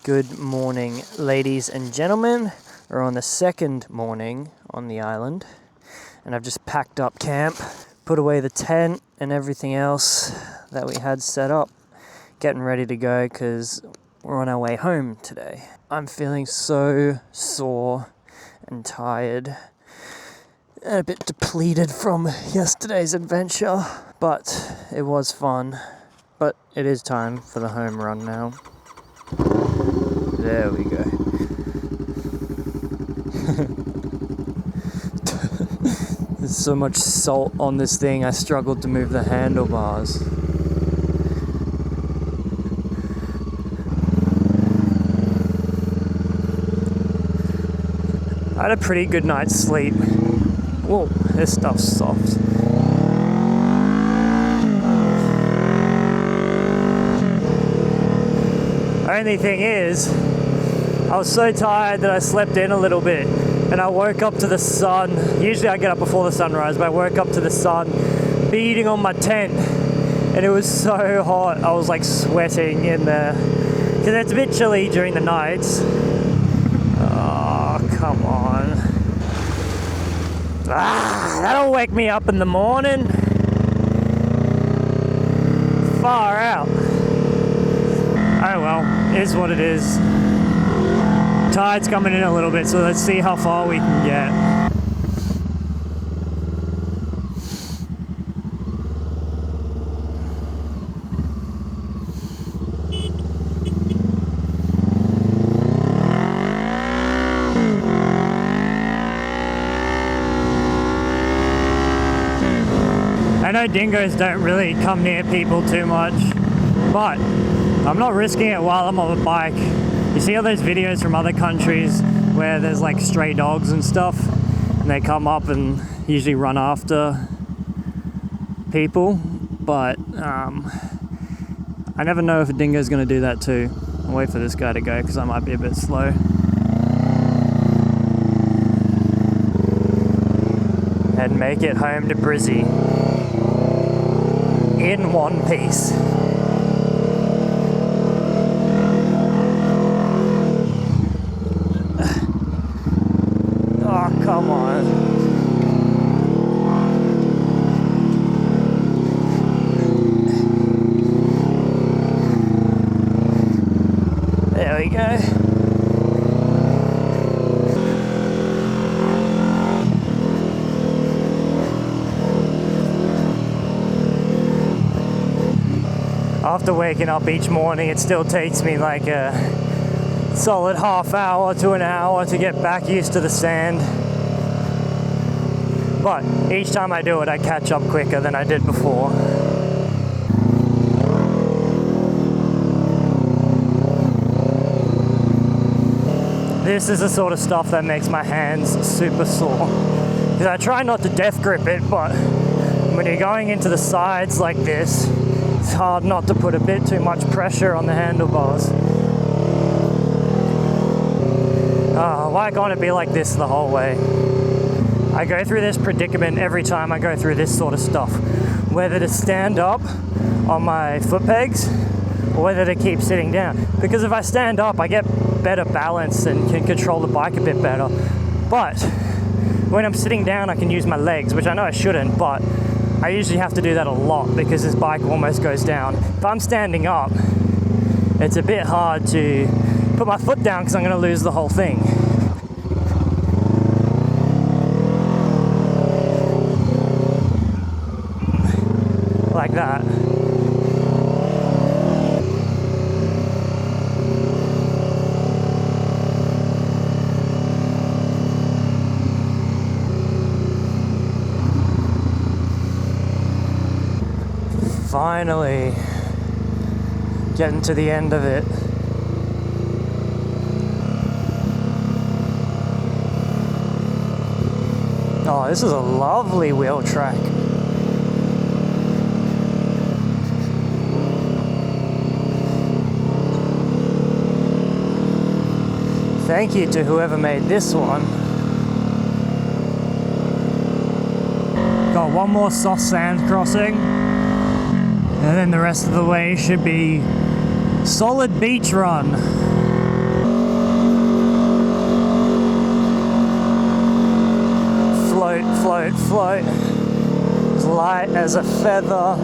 Good morning, ladies and gentlemen. We're on the second morning on the island, and I've just packed up camp, put away the tent and everything else that we had set up, getting ready to go because we're on our way home today. I'm feeling so sore and tired and a bit depleted from yesterday's adventure, but it was fun. But it is time for the home run now. There we go. There's so much salt on this thing, I struggled to move the handlebars. I had a pretty good night's sleep. Whoa, this stuff's soft. Only thing is, I was so tired that I slept in a little bit and I woke up to the sun. Usually I get up before the sunrise, but I woke up to the sun beating on my tent and it was so hot. I was like sweating in there because it's a bit chilly during the nights. Oh, come on. That'll wake me up in the morning. Far out. Oh well, it is what it is. Tide's coming in a little bit, so let's see how far we can get. I know dingoes don't really come near people too much, but I'm not risking it while I'm on a bike. You see all those videos from other countries where there's like stray dogs and stuff, and they come up and usually run after people, but I never know if a dingo's going to do that too. I'll wait for this guy to go because I might be a bit slow. And make it home to Brizzy in one piece. Come on. There we go. After waking up each morning, it still takes me like a solid half hour to an hour to get back used to the sand. But each time I do it, I catch up quicker than I did before. This is the sort of stuff that makes my hands super sore. Because I try not to death grip it, but when you're going into the sides like this, it's hard not to put a bit too much pressure on the handlebars. Why can't it be like this the whole way? I go through this predicament every time I go through this sort of stuff. Whether to stand up on my foot pegs or whether to keep sitting down. Because if I stand up, I get better balance and can control the bike a bit better. But when I'm sitting down, I can use my legs, which I know I shouldn't, but I usually have to do that a lot because this bike almost goes down. If I'm standing up, it's a bit hard to put my foot down because I'm going to lose the whole thing. Like that. Finally getting to the end of it. Oh, this is a lovely wheel track. Thank you to whoever made this one. Got one more soft sand crossing, and then the rest of the way should be solid beach run. float, float, float. As light as a feather.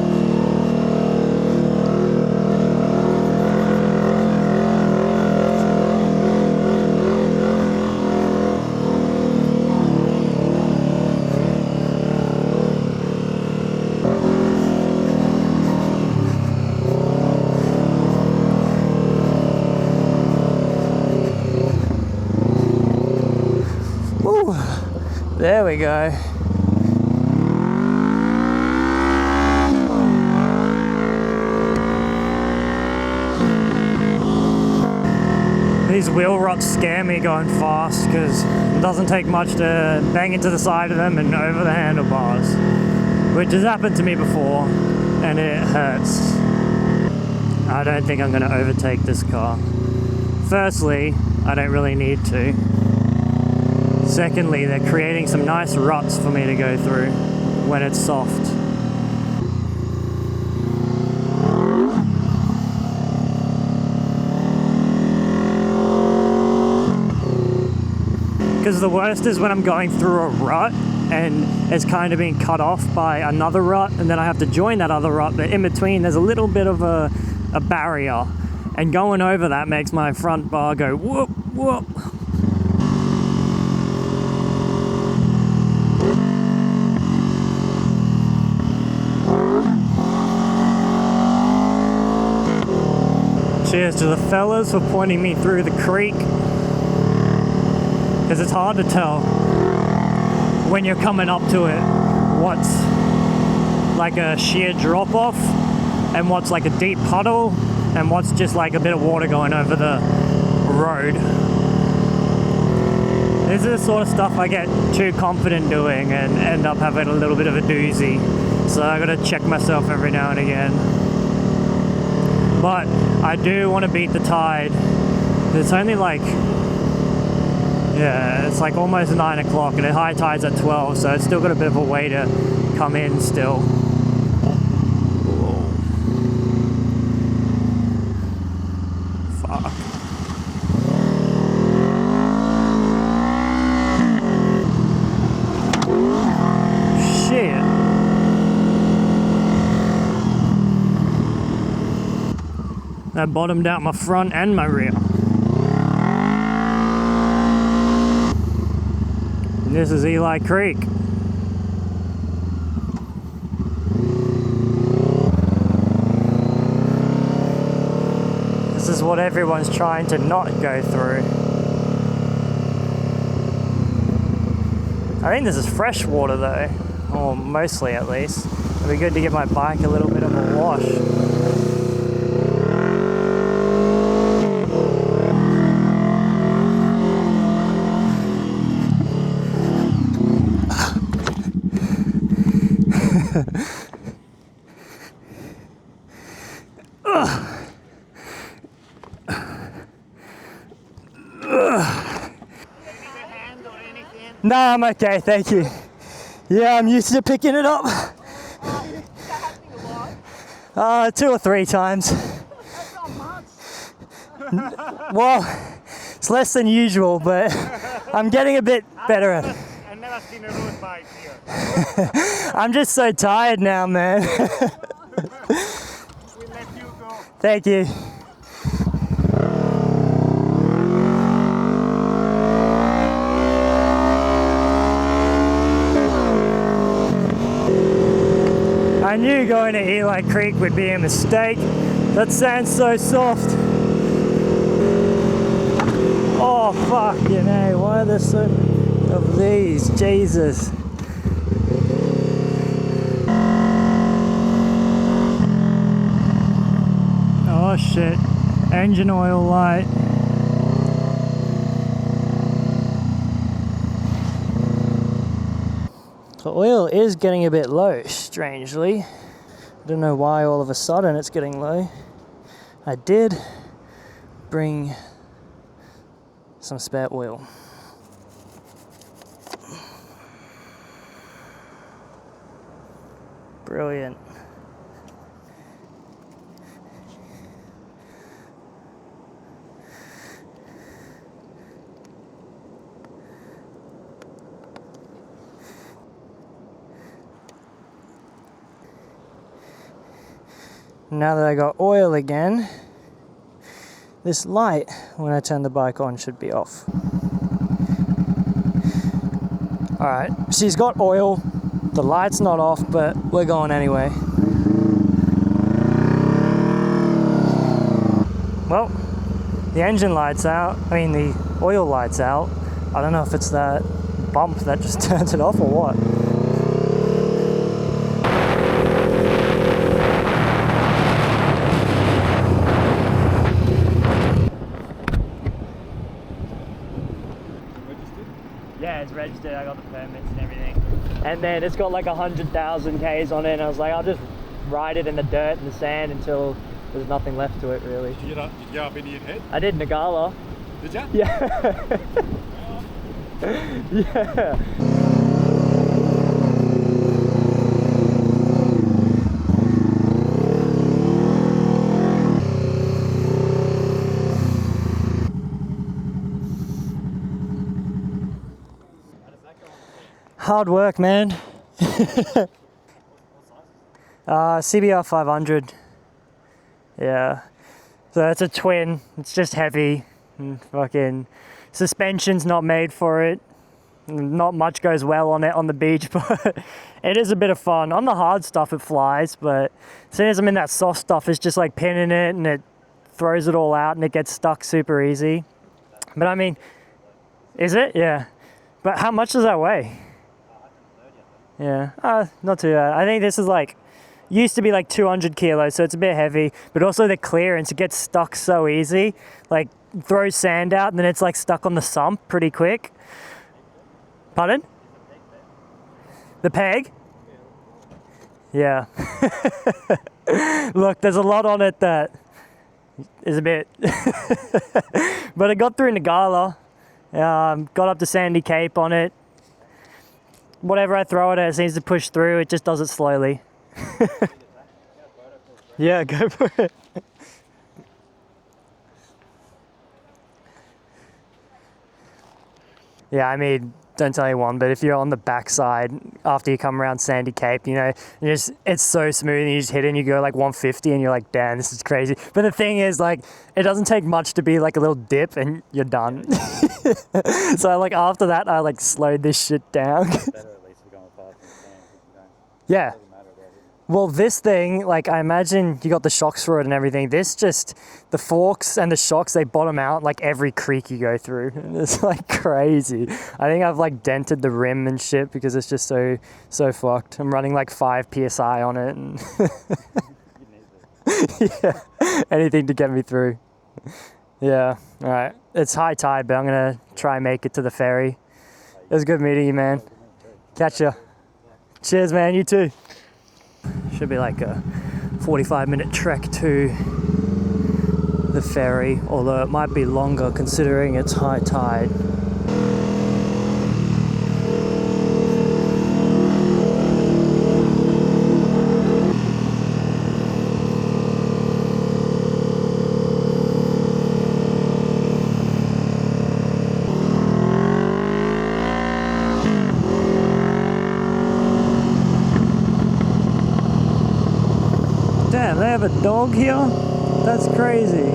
Woo. There we go. These wheel ruts scare me going fast because it doesn't take much to bang into the side of them and over the handlebars, which has happened to me before and it hurts. I don't think I'm going to overtake this car. Firstly, I don't really need to. Secondly, they're creating some nice ruts for me to go through when it's soft. Because the worst is when I'm going through a rut and it's kind of being cut off by another rut, and then I have to join that other rut, but in between there's a little bit of a barrier, and going over that makes my front bar go whoop, whoop. Cheers to the fellas for pointing me through the creek, because it's hard to tell when you're coming up to it what's like a sheer drop off and what's like a deep puddle and what's just like a bit of water going over the road. This is the sort of stuff I get too confident doing and end up having a little bit of a doozy, so I gotta check myself every now and again. But I do want to beat the tide. It's only like, yeah, it's like almost 9 o'clock and the high tide's at 12, so it's still got a bit of a way to come in still. Whoa. Fuck. Shit. I bottomed out my front and my rear. And this is Eli Creek. This is what everyone's trying to not go through. I think this is fresh water though, or mostly at least. It'd be good to give my bike a little bit of a wash. No, I'm okay, thank you. Yeah, I'm used to picking it up. Is that happening a lot? 2 or 3 times. That's not much. Well, it's less than usual, but I'm getting a bit better at it. I've never seen a road bike here. I'm just so tired now, man. We'll let you go. Thank you. I knew going to Eli Creek would be a mistake. That sand's so soft. Oh, fucking hey, why are there so many of these? Jesus. Oh shit, engine oil light. The oil is getting a bit low, strangely. I don't know why all of a sudden it's getting low. I did bring some spare oil. Brilliant. Now that I got oil again, this light, when I turn the bike on, should be off. Alright, she's got oil, the light's not off, but we're going anyway. Well, the engine light's out, the oil light's out. I don't know if it's that bump that just turns it off or what. Yeah, it's registered, I got the permits and everything. And then it's got like 100,000 Ks on it, and I was like, I'll just ride it in the dirt and the sand until there's nothing left to it, really. Did you go up Indian Head? I did Nagala. Did you? Yeah. Yeah. Hard work, man. CBR 500. Yeah. So that's a twin. It's just heavy. And fucking suspension's not made for it. Not much goes well on it on the beach, but it is a bit of fun. On the hard stuff it flies, but as soon as I'm in that soft stuff, it's just like pinning it and it throws it all out and it gets stuck super easy. But is it? Yeah. But how much does that weigh? Yeah, not too bad. I think this is used to be like 200 kilos, so it's a bit heavy, but also the clearance, it gets stuck so easy. Like, throws sand out and then it's like stuck on the sump pretty quick. Pardon? The peg? Yeah. Look, there's a lot on it that is a bit... But I got through Nagala, got up to Sandy Cape on it. Whatever I throw at it, it seems to push through. It just does it slowly. Yeah, go for it. Yeah, don't tell anyone, but if you're on the backside after you come around Sandy Cape, it's so smooth and you just hit it and you go like 150 and you're like, damn, this is crazy. But the thing is, it doesn't take much to be like a little dip and you're done. So after that, I slowed this shit down. Yeah. Well, this thing, I imagine you got the shocks for it and everything. This the forks and the shocks, they bottom out every creek you go through. It's crazy. I think I've dented the rim and shit because it's just so fucked. I'm running 5 PSI on it. And yeah, anything to get me through. Yeah, all right. It's high tide, but I'm going to try and make it to the ferry. It was good meeting you, man. Catch ya. Cheers, man. You too. Should be a 45-minute trek to the ferry, although it might be longer considering it's high tide. Damn, they have a dog here? That's crazy.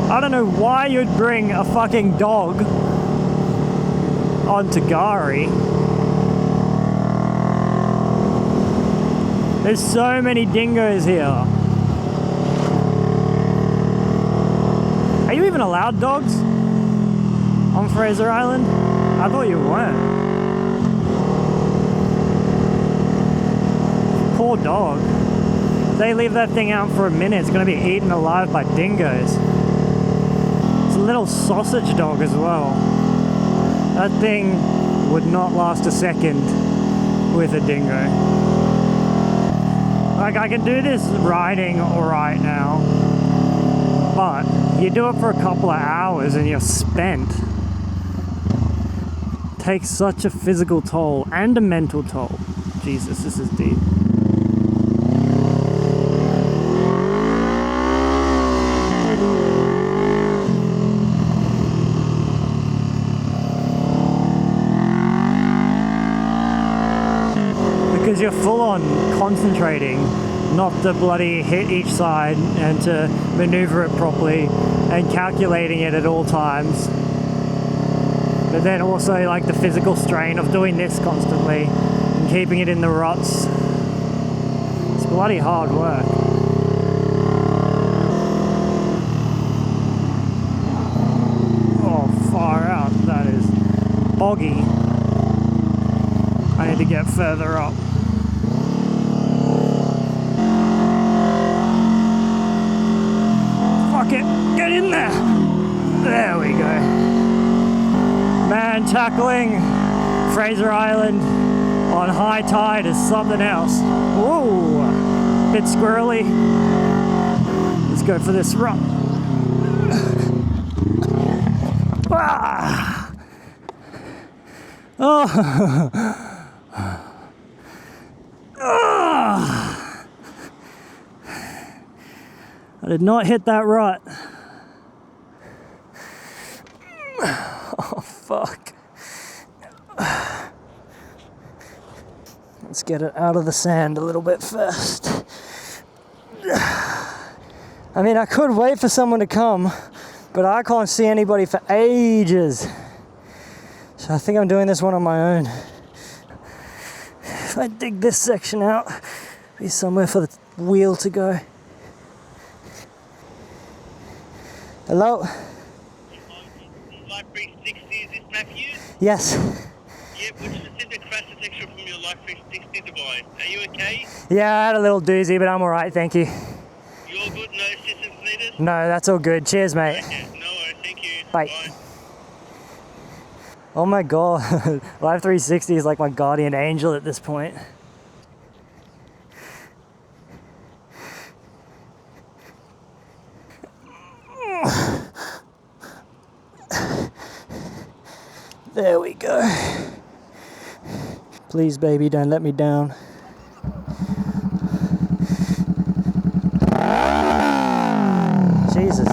I don't know why you'd bring a fucking dog onto Gari. There's so many dingoes here. Are you even allowed dogs on Fraser Island? I thought you weren't. Poor dog. If they leave that thing out for a minute, it's going to be eaten alive by dingoes. It's a little sausage dog as well. That thing would not last a second with a dingo. I can do this riding alright now, but you do it for a couple of hours and you're spent. It takes such a physical toll and a mental toll. Jesus, this is deep. Because you're full on concentrating not to bloody hit each side and to maneuver it properly and calculating it at all times. But then also like the physical strain of doing this constantly and keeping it in the ruts. It's bloody hard work. Oh, far out. That is boggy. I need to get further up. Fuck it, get in there. There we go. Man, tackling Fraser Island on high tide is something else. Whoa, bit squirrely. Let's go for this run. Ah. Oh. Ah. I did not hit that rut. Oh, fuck. Let's get it out of the sand a little bit first. I mean, I could wait for someone to come, but I can't see anybody for ages. So I think I'm doing this one on my own. If I dig this section out, be somewhere for the wheel to go. Hello? Life 360, is this Matthew? Yes. Yeah, which specific crash detection from your Life 360 device? Are you okay? Yeah, I had a little doozy, but I'm alright, thank you. You all good? No assistance needed? No, that's all good. Cheers, mate. Okay, no worries, thank you. Bye. Oh my god, Life 360 is like my guardian angel at this point. There we go. Please, baby, don't let me down. Jesus.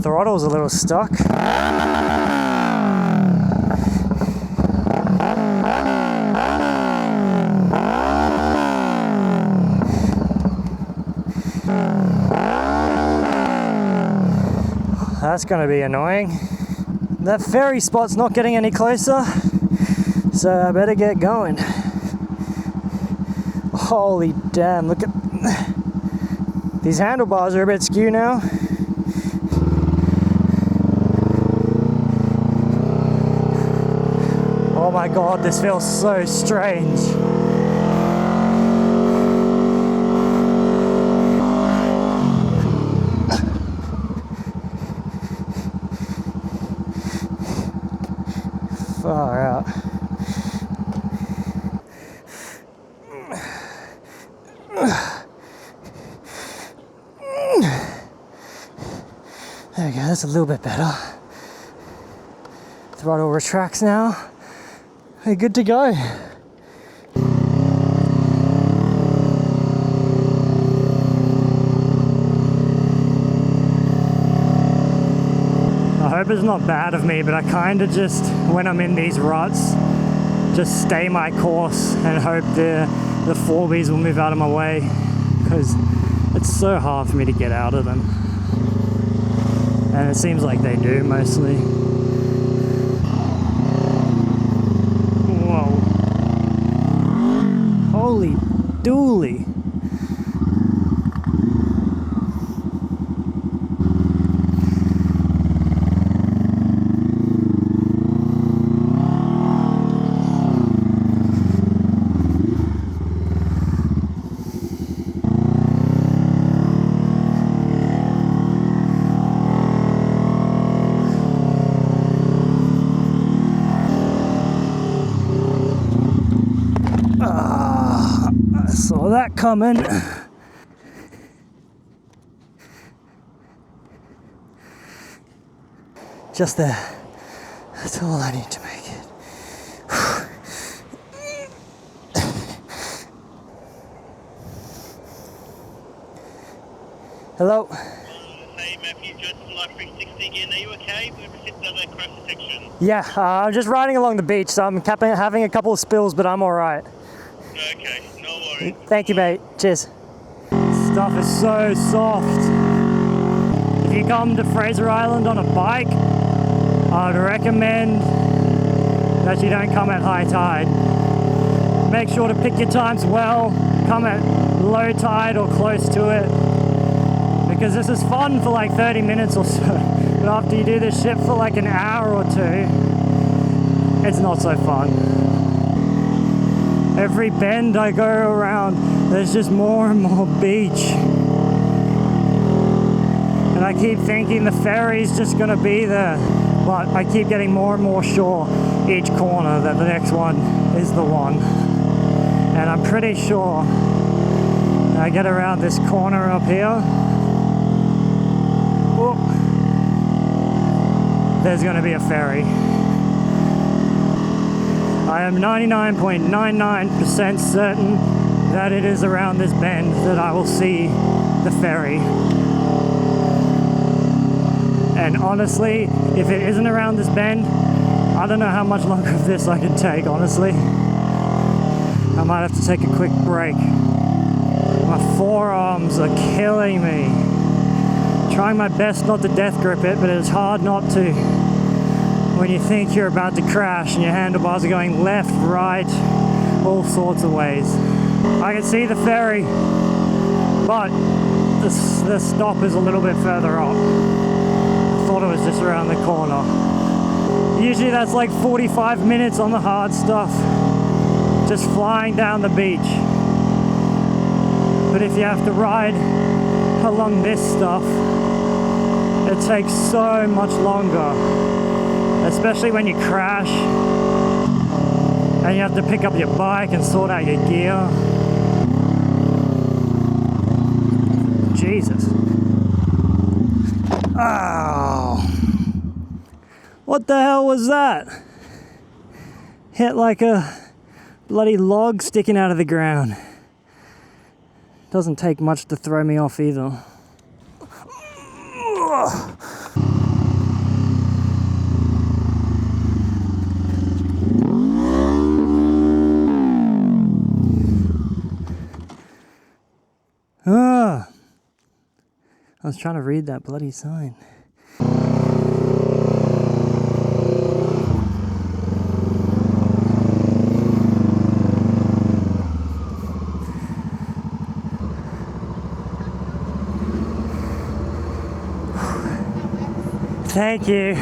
Throttle's a little stuck. That's going to be annoying. That ferry spot's not getting any closer, so I better get going. Holy damn, look at... These handlebars are a bit skew now. Oh my god, this feels so strange. Far out. There we go, that's a little bit better. Throttle retracts now. Hey, good to go. I hope it's not bad of me, but I kind of just, when I'm in these ruts, just stay my course and hope the 4Bs will move out of my way, because it's so hard for me to get out of them. And it seems like they do mostly. Whoa. Holy dooly. Saw that coming. Just there. That's all I need to make it. Hello? Hey, if you just Life 360 again. Are you okay? We've received another crash detection. Yeah, I'm just riding along the beach, so I'm having a couple of spills, but I'm all right. Okay, no worries. Thank you, mate. Cheers. Stuff is so soft. If you come to Fraser Island on a bike, I'd recommend that you don't come at high tide. Make sure to pick your times well, come at low tide or close to it, because this is fun for like 30 minutes or so, but after you do this shit for like an hour or two, it's not so fun. Every bend I go around, there's just more and more beach. And I keep thinking the ferry's just gonna be there, but I keep getting more and more sure each corner that the next one is the one. And I'm pretty sure when I get around this corner up here, whoop, there's gonna be a ferry. I am 99.99% certain that it is around this bend that I will see the ferry. And honestly, if it isn't around this bend, I don't know how much longer of this I can take, honestly. I might have to take a quick break. My forearms are killing me. Trying my best not to death grip it, but it's hard not to when you think you're about to crash and your handlebars are going left, right, all sorts of ways. I can see the ferry, but the stop is a little bit further up. I thought it was just around the corner. Usually that's like 45 minutes on the hard stuff, just flying down the beach. But if you have to ride along this stuff, it takes so much longer, especially when you crash and you have to pick up your bike and sort out your gear. Jesus. Oh. What the hell was that? Hit like a bloody log sticking out of the ground. Doesn't take much to throw me off either. I was trying to read that bloody sign. Thank you.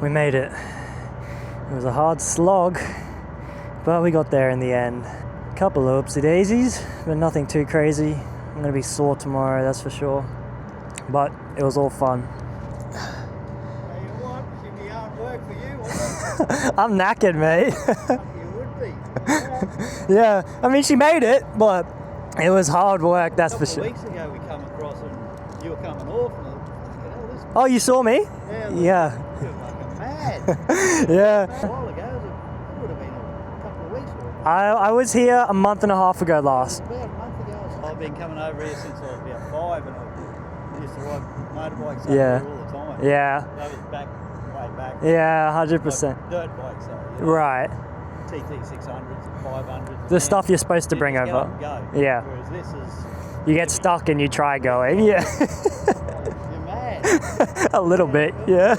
We made it. It was a hard slog, but we got there in the end. Couple of oopsie daisies, but nothing too crazy. I'm gonna be sore tomorrow, that's for sure. But it was all fun. I'm knackered, mate. You would be. Yeah, I mean, she made it, but it was hard work, that's for sure. A couple of weeks ago we come across and you were coming off and I was like, this Oh, you saw me? yeah. You're fucking mad. Yeah. A while ago, it would have been a couple of weeks ago. I was here a month and a half ago last. About a month ago. I've been coming over here since I was about 5 and I used to ride motorbikes over Yeah. here all the time. Yeah. That was way back. Yeah, 100%. Like dirt bikes, so, Right. TT 600s and 500s. The stuff you're supposed to bring just get over. up and go. Yeah. Whereas this is, You get stuck and you try going. Yeah. you're mad. A little bit, yeah.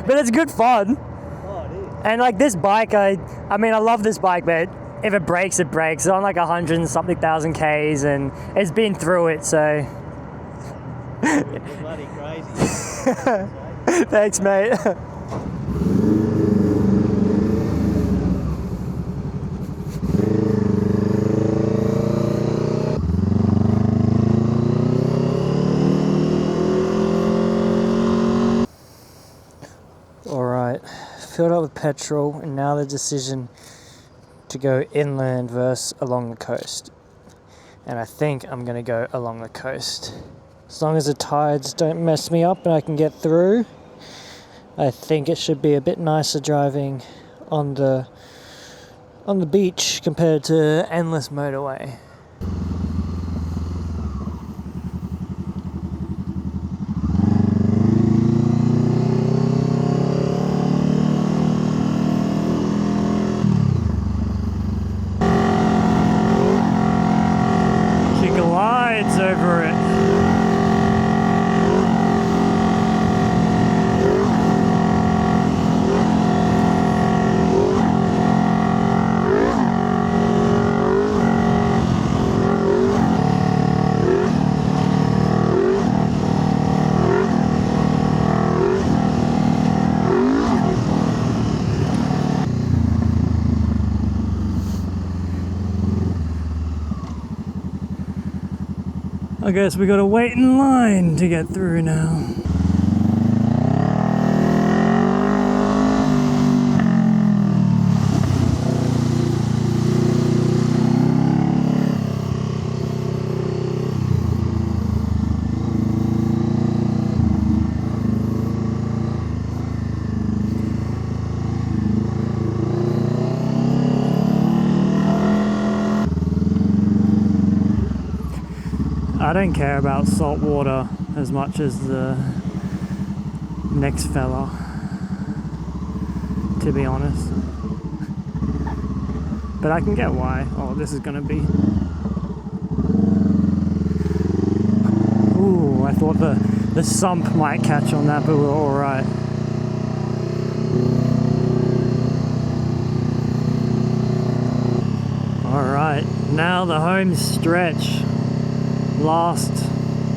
But it's good fun. Oh, it is. And like this bike, I mean, I love this bike, but if it breaks, it breaks. It's on like 100 and something thousand Ks and it's been through it, so. You're bloody crazy. Thanks, mate. Alright, filled up with petrol and now the decision to go inland versus along the coast. And I think I'm going to go along the coast. As long as the tides don't mess me up and I can get through, I think it should be a bit nicer driving on the beach compared to endless motorway. tides over it. I guess we gotta wait in line to get through now. I don't care about salt water as much as the next fella, to be honest. But I can get why. Oh, this is gonna be... Ooh, I thought the sump might catch on that, but we're alright. Alright, now the home stretch. Last,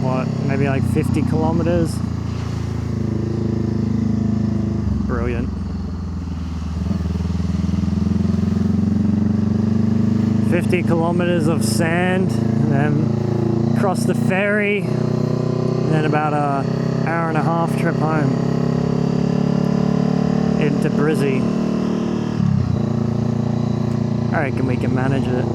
what, maybe like 50 kilometers. Brilliant. 50 kilometers of sand, and then cross the ferry, and then about an hour and a half trip home into Brizzy. I reckon we can manage it.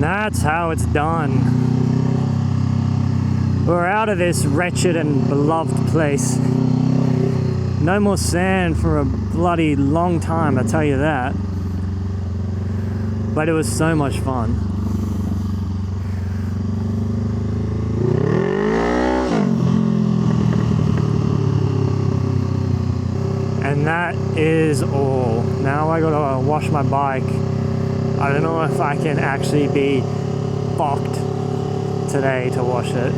That's how it's done. We're out of this wretched and beloved place. No more sand for a bloody long time, I tell you that. But it was so much fun. And that is all. Now I gotta wash my bike. I don't know if I can actually be fucked today to wash it.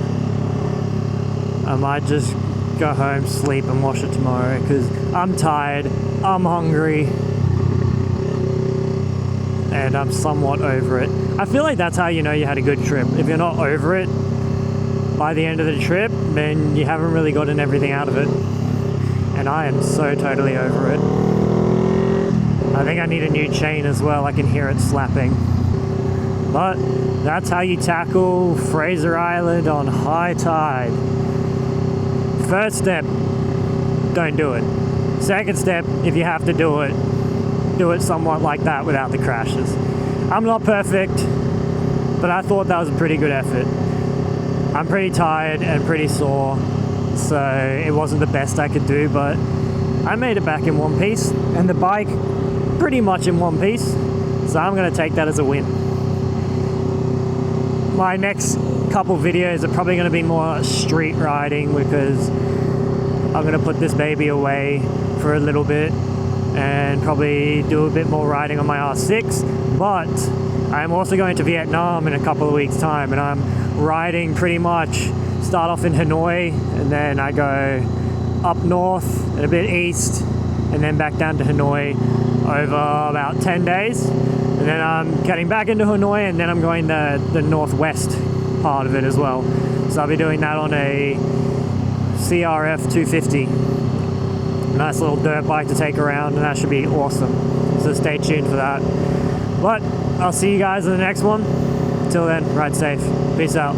I might just go home, sleep and wash it tomorrow because I'm tired, I'm hungry, and I'm somewhat over it. I feel like that's how you know you had a good trip. If you're not over it by the end of the trip, then you haven't really gotten everything out of it. And I am so totally over it. I think I need a new chain as well. I can hear it slapping. But that's how you tackle Fraser Island on high tide. First step, don't do it. Second step, if you have to do it somewhat like that without the crashes. I'm not perfect, but I thought that was a pretty good effort. I'm pretty tired and pretty sore, so it wasn't the best I could do, but I made it back in one piece, and the bike pretty much in one piece, so I'm going to take that as a win. My next couple videos are probably going to be more street riding because I'm going to put this baby away for a little bit and probably do a bit more riding on my R6, but I'm also going to Vietnam in a couple of weeks time, and I'm riding pretty much, start off in Hanoi, and then I go up north and a bit east, and then back down to Hanoi over about 10 days, and then I'm getting back into Hanoi, and then I'm going to the northwest part of it as well. So I'll be doing that on a CRF 250. Nice little dirt bike to take around, and that should be awesome. So stay tuned for that. But I'll see you guys in the next one. Until then, ride safe. Peace out.